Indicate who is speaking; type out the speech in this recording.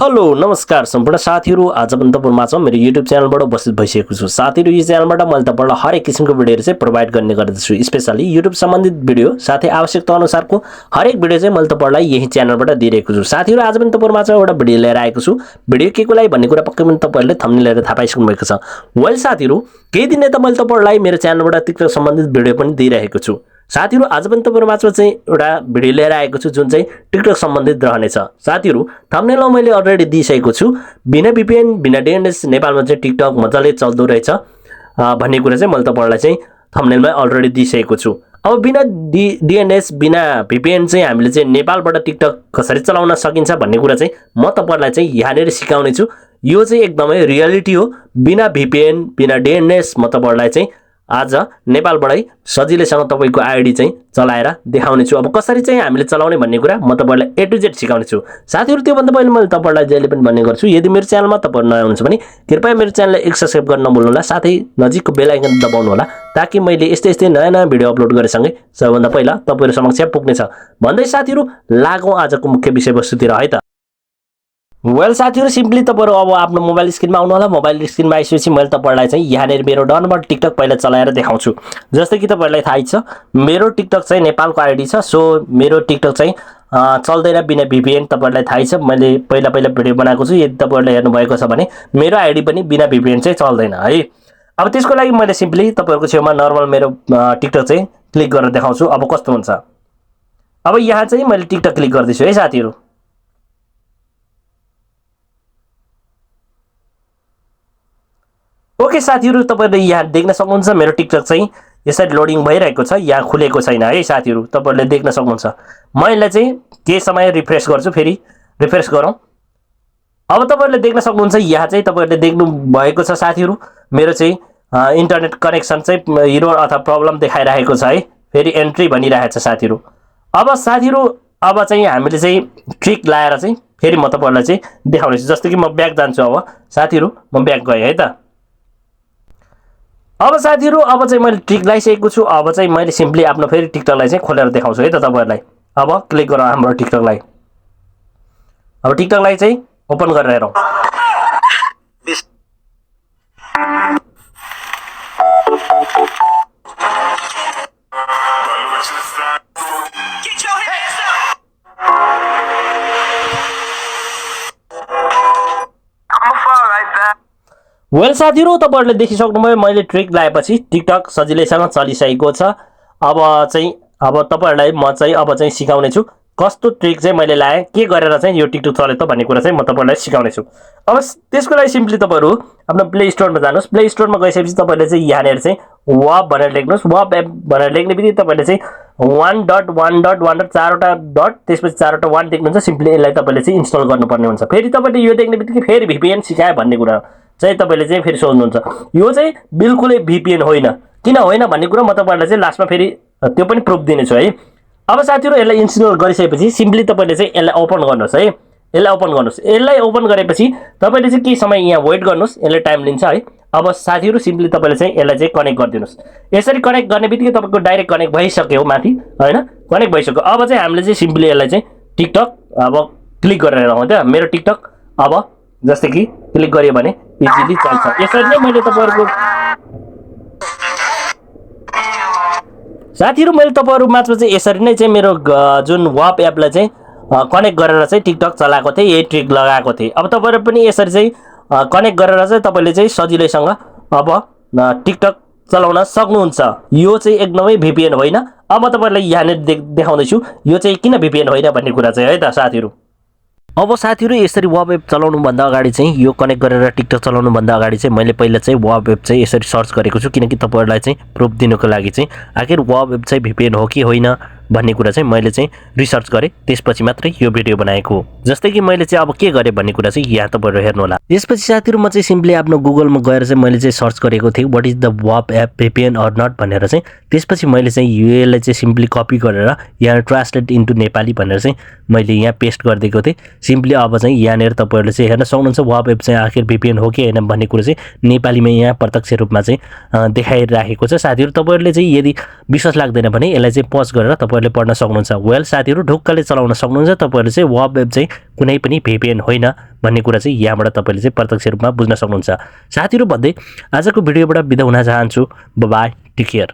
Speaker 1: Hello नमस्कार सम्पूर्ण साथीहरु आज पनि तपाईहरुमा छ मेरो युट्युब च्यानलबाट उपस्थित भइसकेको छु। साथीहरु यो च्यानलबाट मैले तपाईहरुलाई हरेक किसिमको भिडियोहरु चाहिँ प्रोवाइड गर्ने गर्दछु। स्पेशली युट्युब सम्बन्धित भिडियो साथै आवश्यकता अनुसारको हरेक भिडियो चाहिँ मैले तपाईहरुलाई यही च्यानलबाट दिइरहेको छु। साथीहरु आज पनि तपाईहरुमा चाहिँ एउटा भिडियो लिएर आएको छु। भिडियो केको लागि भन्ने कुरा पक्कै पनि तपाईहरुले थम्बनेल हेरेर थाहा पाइसक्नु भएको छ। वेल साथीहरु केही दिन यता मैले तपाईहरुलाई मेरो च्यानलबाट टिकटक सम्बन्धित भिडियो पनि दिइरहेको छु। साथीहरु आज पनि तपाईहरुमा चाहिँ एउटा भिडियो लिएर आएको छु जुन चाहिँ टिकटक सम्बन्धित रहनेछ। साथीहरु थम्बनेलमा मैले अलरेडी दिइसकेको छु। बिना VPN बिना DNS नेपालमा चाहिँ टिकटक मजाले चल्दो रहेछ भन्ने कुरा चाहिँ मैले तपाईहरुलाई चाहिँ थम्बनेलमा अलरेडी दिइसकेको छु। अब बिना DNS बिना VPN चाहिँ हामीले चाहिँ नेपालबाट टिकटक कसरी चलाउन सकिन्छ भन्ने कुरा चाहिँ म तपाईहरुलाई चाहिँ यहाँनेर सिकाउने छु। यो चाहिँ एकदमै रियालिटी हो। बिना VPN बिना DNS म तपाईहरुलाई चाहिँ आज नेपालबाटै सजिलैसँग तपाईको आईडी चाहिँ चलाएर देखाउने छु। अब कसरी चाहिँ हामीले चलाउने भन्ने कुरा म तपाईहरुलाई A to Z सिकाउने छु। साथीहरु त्यो भन्दा पहिले मैले तपाईहरुलाई जहिले पनि भन्ने गर्छु यदि मेरो च्यानलमा तपाईहरु नयाँ हुनुहुन्छ भने कृपया मेरो च्यानललाई एक सब्स्क्राइब गर्न नभुल्नु होला। साथै नजिकको बेल आइकन दबाउनु होला ताकि मैले यस्तै नयाँ भिडियो अपलोड गरेसँगै सबैभन्दा पहिला तपाईहरु समक्ष पुग्नेछ। भन्दै साथीहरु लागौं आजको मुख्य विषयवस्तुतिर है त। वेल साथीहरु सिम्पली तपाईहरु अब आफ्नो मोबाइल स्क्रिनमा आउनु होला। मोबाइल स्क्रिनमा आइसकेपछि मैले तपाईहरुलाई चाहिँ यहाँनेर मेरो डनबाट टिकटक पहिला चलाएर देखाउँछु। जस्तै कि तपाईहरुलाई थाहै छ मेरो टिकटक चाहिँ नेपालको आईडी छ। सो मेरो टिकटक चाहिँ चल्दैन बिना VPN। तपाईहरुलाई थाहै छ मैले पहिला भिडियो बनाएको छु। यदि तपाईहरुले हेर्नु भएको छ भने मेरो आईडी पनि बिना VPN चाहिँ चल्दैन है। अब त्यसको लागि मैले सिम्पली तपाईहरुको छेउमा नर्मल मेरो टिकटक चाहिँ क्लिक गरेर देखाउँछु। अब कस्तो हुन्छ। अब यहाँ चाहिँ मैले टिकटक क्लिक गर्दैछु है साथीहरु। ओके साथीहरु तपाईहरुले यहाँ देख्न सक्नुहुन्छ मेरो टिकटक चाहिँ यसरी लोडिङ भइरहेको छ। यहाँ खुलेको छैन है साथीहरु। तपाईहरुले देख्न सक्नुहुन्छ। म यसलाई चाहिँ केही समय रिफ्रेश गर्छु। फेरि रिफ्रेश गरौँ। अब तपाईहरुले देख्न सक्नुहुन्छ यहाँ चाहिँ तपाईहरुले देख्नु भएको छ साथीहरु मेरो चाहिँ इन्टरनेट कनेक्सन चाहिँ एरर अथवा प्रब्लम देखाइरहेको छ है। फेरि एन्ट्री भनिरहेको छ साथीहरु। अब साथीहरु अब चाहिँ हामीले चाहिँ ट्रिक लाएर चाहिँ फेरि म तपाईहरुलाई चाहिँ देखाउने छु। जस्तो कि म ब्याक जान्छु। अब साथीहरु म ब्याक गए है त। अब साथीहरु अब चाहिँ मैले ट्रिक लगाइसकेको छु। अब चाहिँ मैले सिम्पली आफ्नो फेरि टिकटकलाई चाहिँ खोलेर देखाउँछु है त तपाईहरुलाई। अब क्लिक गरौँ हाम्रो टिकटकलाई। अब टिकटकलाई चाहिँ ओपन गरेर हेरौँ। वेल साथीहरु तपाईहरुले देखिसक्नुभयो मैले ट्रिक लगाएपछि टिकटक सजिलैसँग चलिसकेको छ। अब तपाईहरुलाई म चाहिँ अब चाहिँ सिकाउने छु कस्तो ट्रिक चाहिँ मैले लाए के गरेर चाहिँ यो टिकटक चल्यो त भन्ने कुरा चाहिँ म तपाईहरुलाई सिकाउने छु। अब त्यसको लागि सिम्पली तपाईहरु आफ्नो प्ले स्टोरमा जानुस्। प्ले स्टोरमा गइसकेपछि तपाईहरुले चाहिँ यहाँनेर चाहिँ वाप भनेर लेख्नुस्। वाप एप भनेर लेख्नेबित्तिकै तपाईहरुले चाहिँ 1.1.1 चारवटा डट त्यसपछि चारवटा 1 देख्नुहुन्छ। सिम्पली यसलाई तपाईले चाहिँ इन्स्टल गर्नुपर्ने हुन्छ। फेरि तपाईले यो देख्नेबित्तिकै फेरि VPN सिकाए भन्ने कुरा चाहिँ तपाईले चाहिँ फेरि सोच्नुहुन्छ। यो चाहिँ बिल्कुलै VPN होइन। किन होइन भन्ने कुरा म तपाईहरुलाई चाहिँ लास्टमा फेरि त्यो पनि प्रुफ दिनेछु है। अब साथीहरु यसलाई इन्स्टल गरिसकेपछि सिम्पली तपाईले चाहिँ यसलाई ओपन गर्नुस् है। यसलाई ओपन गर्नुस्। यसलाई ओपन गरेपछि तपाईले चाहिँ केही समय यहाँ वेट गर्नुस्। यसले टाइम लिन्छ है। अब साथीहरु सिम्पली तपाईले चाहिँ यसलाई चाहिँ कनेक्ट गरिदिनुस्। यसरी कनेक्ट गर्नेबित्तिकै तपाईको डाइरेक्ट कनेक्ट भइसक्यो माथि हैन। कनेक्ट भइसक्यो। अब चाहिँ हामीले चाहिँ सिम्पली यसलाई चाहिँ टिकटक अब क्लिक गरेर हेरौँ त मेरो टिकटक। अब जस्तै कि क्लिक गरियो भने इजिली चल्छ। यसरी नै मैले तपाईहरुको साथीहरु मैले तपाईहरुमा चाहिँ यसरी नै चाहिँ मेरो जुन वाप एपलाई चाहिँ कनेक्ट गरेर चाहिँ टिकटक चलाएको थिए। यही ट्रिक लगाएको थिए। अब तपाईहरु पनि यसरी चाहिँ कनेक्ट गरेर चाहिँ तपाईले चाहिँ सजिलैसँग अब टिकटक चलाउन सक्नुहुन्छ। यो चाहिँ एकदमै VPN होइन। अब म तपाईहरुलाई यहाँ देखाउँदै छु यो चाहिँ किन VPN होइन भन्ने कुरा चाहिँ है त साथीहरु। अब साथीहरु यसरी वाप एप चलाउनु भन्दा अगाडि चाहिँ यो कनेक्ट गरेर टिकटक चलाउनु भन्दा अगाडि चाहिँ मैले पहिला चाहिँ वाप एप चाहिँ यसरी सर्च गरेको छु किनकि तपाईहरुलाई चाहिँ प्रुफ दिनको लागि चाहिँ आखिर वाप एप चाहिँ VPN हो कि होइन भन्ने कुरा चाहिँ मैले चाहिँ रिसर्च गरे। त्यसपछि मात्रै यो भिडियो बनाएको हो। जस्तै कि मैले चाहिँ अब के गरे भन्ने कुरा चाहिँ यहाँ तपाईहरु हेर्नु होला। त्यसपछि साथीहरु म चाहिँ सिम्पली आफ्नो गुगलमा गएर चाहिँ मैले चाहिँ सर्च गरेको थिएँ व्हाट इज द वाप एप VPN अर नट भनेर चाहिँ। त्यसपछि मैले चाहिँ यसलाई चाहिँ सिम्पली कपी गरेर यहाँ ट्रान्सलेट इन्टु नेपाली भनेर चाहिँ मैले यहाँ पेस्ट गरिदिएको थिएँ। सिम्पली अब चाहिँ यहाँनेर तपाईहरुले चाहिँ हेर्न सक्नुहुन्छ वाप एप चाहिँ आखिर VPN हो कि हैन भन्ने कुरा चाहिँ नेपालीमा यहाँ प्रत्यक्ष रूपमा चाहिँ देखाइराखेको छ। साथीहरु तपाईहरुले चाहिँ यदि विश्वास लाग्दैन भने यसलाई चाहिँ पज गरेर तपाईहरुले पढ्न सक्नुहुन्छ। वेल साथीहरु ढुक्कले चलाउन सक्नुहुन्छ। तपाईहरुले चाहिँ वेब चाहिँ कुनै पनि VPN होइन भन्ने कुरा चाहिँ यहाँबाट तपाईले चाहिँ प्रत्यक्ष रूपमा बुझ्न सक्नुहुन्छ। साथीहरु भन्दै आजको भिडियोबाट बिदा हुन चाहन्छु। Bye bye, take care.